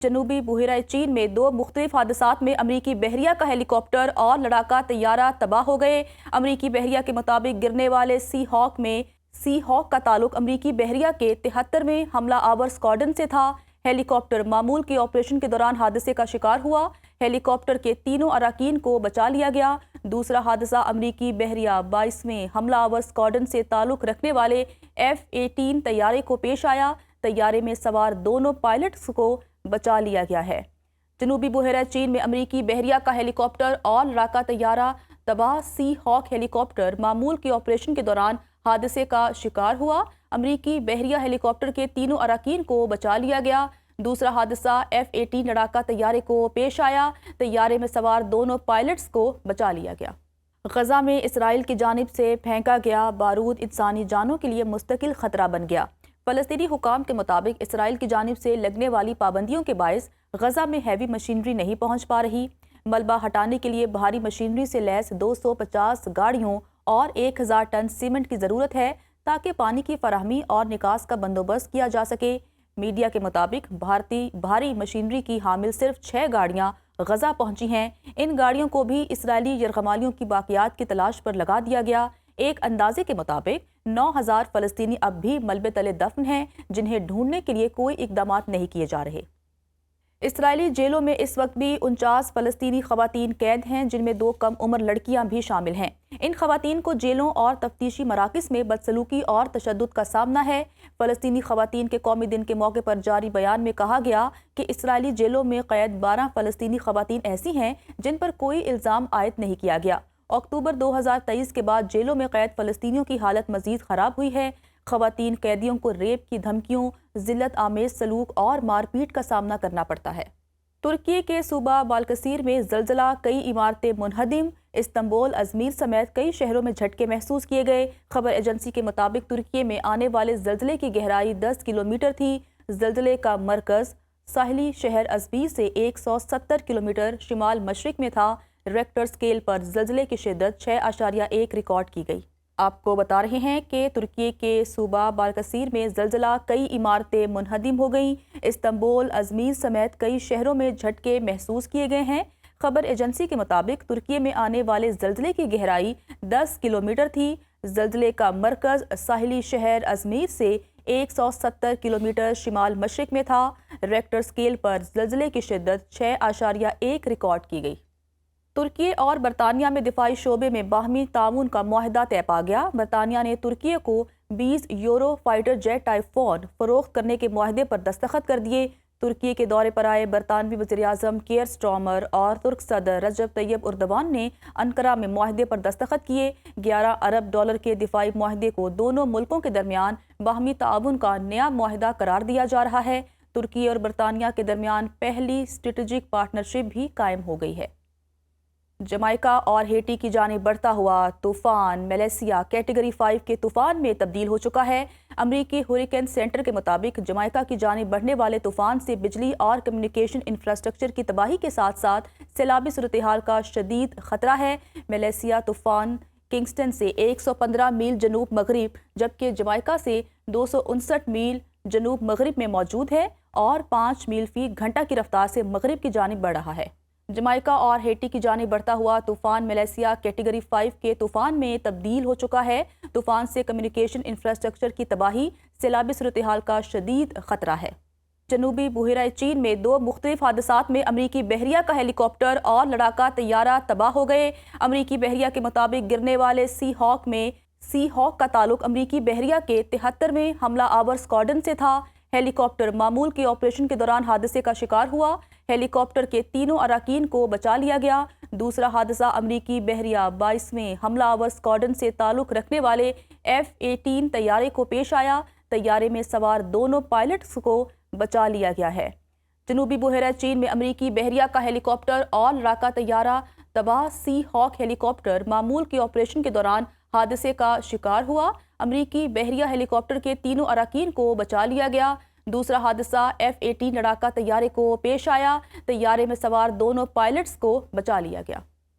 जनूबी बहरा चीन में दो मुख्तलिफ हादसात में अमरीकी बहरिया का हेलीकॉप्टर और लड़ाका तैयारा तबाह हो गए। अमरीकी बहरिया के मुताबिक गिरने वाले सी हॉक का ताल्लुक अमरीकी बहरिया के 73वें हमला आवर स्क्वाड्रन से था। हेलीकॉप्टर मामूल के ऑपरेशन के दौरान हादसे का शिकार हुआ। हेलीकॉप्टर के तीनों अराकीन को बचा लिया गया। दूसरा हादसा अमरीकी बहरिया 22वें हमला आवर स्क्वाड्रन से ताल्लुक रखने वाले F-18 तैयारे को पेश आया। तैयारे में सवार दोनों पायलट्स को बचा लिया गया है। जनूबी बहरा चीन में अमरीकी बहरिया का हेलीकॉप्टर और लड़ाका तैयारा तबाह सी हॉक हेलीकॉप्टर मामूल के ऑपरेशन के दौरान हादसे का शिकार हुआ। अमरीकी बहरिया हेलीकॉप्टर के तीनों अराकीन को बचा लिया गया। दूसरा हादसा F-18 लड़ाका तैयारे को पेश आया। तैयारे में सवार दोनों पायलट्स को बचा लिया गया। गजा में इसराइल की जानिब से फेंका गया बारूद इंसानी जानों के लिए मुस्तकिल खतरा बन गया। फ़लस्तीनी हुकाम के मुताबिक इसराइल की जानिब से लगने वाली पाबंदियों के बायस गजा में हैवी मशीनरी नहीं पहुँच पा रही। मलबा हटाने के लिए भारी मशीनरी से लैस 250 गाड़ियों और 1000 टन सीमेंट की ज़रूरत है ताकि पानी की फराहमी और निकास का बंदोबस्त किया जा सके। मीडिया के मुताबिक भारी मशीनरी की हामिल सिर्फ 6 गाड़ियाँ गजा पहुंची हैं। इन गाड़ियों को भी इसराइली यरगमालियों की बाकियात की तलाश पर लगा दिया गया। एक अंदाजे के मुताबिक 9000 फ़लस्तीनी अब भी मलबे तले दफन हैं, जिन्हें ढूंढने के लिए कोई इकदामात नहीं किए जा रहे। इसराइली जेलों में इस वक्त भी 49 फ़लस्तीनी ख़वातीन कैद हैं, जिनमें 2 कम उम्र लड़कियां भी शामिल हैं। इन ख़वातीन को जेलों और तफ्तीशी मराकज़ में बदसलूकी और तशद्दुद का सामना है। फ़लस्तीनी ख़वातीन के कौमी दिन के मौके पर जारी बयान में कहा गया कि इसराइली जेलों में क़ैद 12 फ़लस्तीनी ख़वातीन ऐसी हैं जिन पर कोई इल्ज़ाम आयद नहीं किया गया। अक्टूबर 2023 के बाद जेलों में कैद फ़लस्तीनियों की हालत मज़ीद ख़राब हुई है। ख़वातीन कैदियों को रेप की धमकियों, ज़िल्लत आमेज़ सलूक और मारपीट का सामना करना पड़ता है। तुर्की के सूबा बालकसीर में ज़लज़ला, कई इमारतें मुनहदिम। इस्तांबुल, अजमीर समेत कई शहरों में झटके महसूस किए गए। खबर एजेंसी के मुताबिक तुर्की में आने वाले ज़लज़ले की गहराई 10 किलोमीटर थी। ज़लज़ले का मरकज़ साहिली शहर अजमीर से 170 किलोमीटर शिमाल मशरिक में था। रेक्टर स्केल पर ज़लज़ले की शिद्दत 6.1 रिकॉर्ड की गई। आपको बता रहे हैं कि तुर्की के सूबा बालकसीर में ज़लज़ला, कई इमारतें मुनहदिम हो गईं। इस्तांबुल, अजमीर समेत कई शहरों में झटके महसूस किए गए हैं। खबर एजेंसी के मुताबिक तुर्की में आने वाले ज़लज़ले की गहराई 10 किलोमीटर थी। ज़लज़ले का मरकज़ साहिली शहर अजमीर से 170 किलोमीटर शिमाल मशरिक में था। रेक्टर स्केल पर ज़लज़ले की शिद्दत 6.1 रिकॉर्ड की गई। तुर्की और बरतानिया में दिफाई शोबे में बाहमी ताउन का मुआहदा तय पा गया। बरतानिया ने तुर्की को 20 यूरो फाइटर जेट टाइफॉन फरोख्त करने के मुआहदे पर दस्तखत कर दिए। तुर्की के दौरे पर आए बरतानवी वज़ीर-ए-आज़म कीयर स्टारमर और तुर्क सदर रजब तैयब उर्दवान ने अंकारा में मुआहदे पर दस्तखत किए। 11 अरब डॉलर के दिफाई मुआहदे को दोनों मुल्कों के दरमियान बाहमी ताउन का नया मुआहदा करार दिया जा रहा है। तुर्की और बरतानिया के दरमियान पहली स्ट्रेटेजिक पार्टनरशिप भी कायम हो गई है। जमाइका और हेटी की जानिब बढ़ता हुआ तूफ़ान मलेशिया कैटेगरी 5 के तूफ़ान में तब्दील हो चुका है। अमरीकी हुरिकेन सेंटर के मुताबिक जमाइका की जानिब बढ़ने वाले तूफ़ान से बिजली और कम्युनिकेशन इंफ्रास्ट्रक्चर की तबाही के साथ साथ सैलाबी सूरत-ए-हाल का शदीद ख़तरा है। मलेशिया तूफ़ान किंगस्टन से 115 मील जनूब मगरिब, जबकि जमाइका से 259 मील जनूब मगरिब में मौजूद है और 5 मील फ़ी घंटा की रफ्तार से मगरिब की जानिब बढ़ रहा है। जमाइका और हेटी की जानिब बढ़ता हुआ तूफ़ान मलेशिया कैटेगरी 5 के तूफ़ान में तब्दील हो चुका है। तूफ़ान से कम्युनिकेशन इंफ्रास्ट्रक्चर की तबाही, सैलाबी सूरत-ए-हाल का शदीद ख़तरा है। जनूबी बहरा चीन में दो मुख्तलिफ हादसात में अमरीकी बहरिया का हेलीकॉप्टर और लड़ाका तैयारा तबाह हो गए। अमरीकी बहरिया के मुताबिक गिरने वाले सी हॉक का ताल्लुक अमरीकी बहरिया के 73वें हमला आवर स्क्वाड्रन से था। हेलीकॉप्टर मामूल के ऑपरेशन के दौरान हादसे का शिकार हुआ। हेलीकॉप्टर के तीनों अराकीन को बचा लिया गया। दूसरा हादसा अमरीकी बहरिया 22वें हमला आवर स्क्वाड्रन से ताल्लुक रखने वाले F-18 तैयारे को पेश आया। तैयारे में सवार दोनों पायलट्स को बचा लिया गया है। जनूबी बहरा चीन में अमरीकी बहरिया का हेलीकॉप्टर और लड़ाका तैयारा तबाह सी हॉक हेलीकॉप्टर मामूल के ऑपरेशन के दौरान हादसे का शिकार हुआ। अमरीकी बहरिया हेलीकॉप्टर के तीनों अराकीन को बचा लिया गया। दूसरा हादसा F-18 लड़ाका तैयारे को पेश आया। तैयारे में सवार दोनों पायलट्स को बचा लिया गया।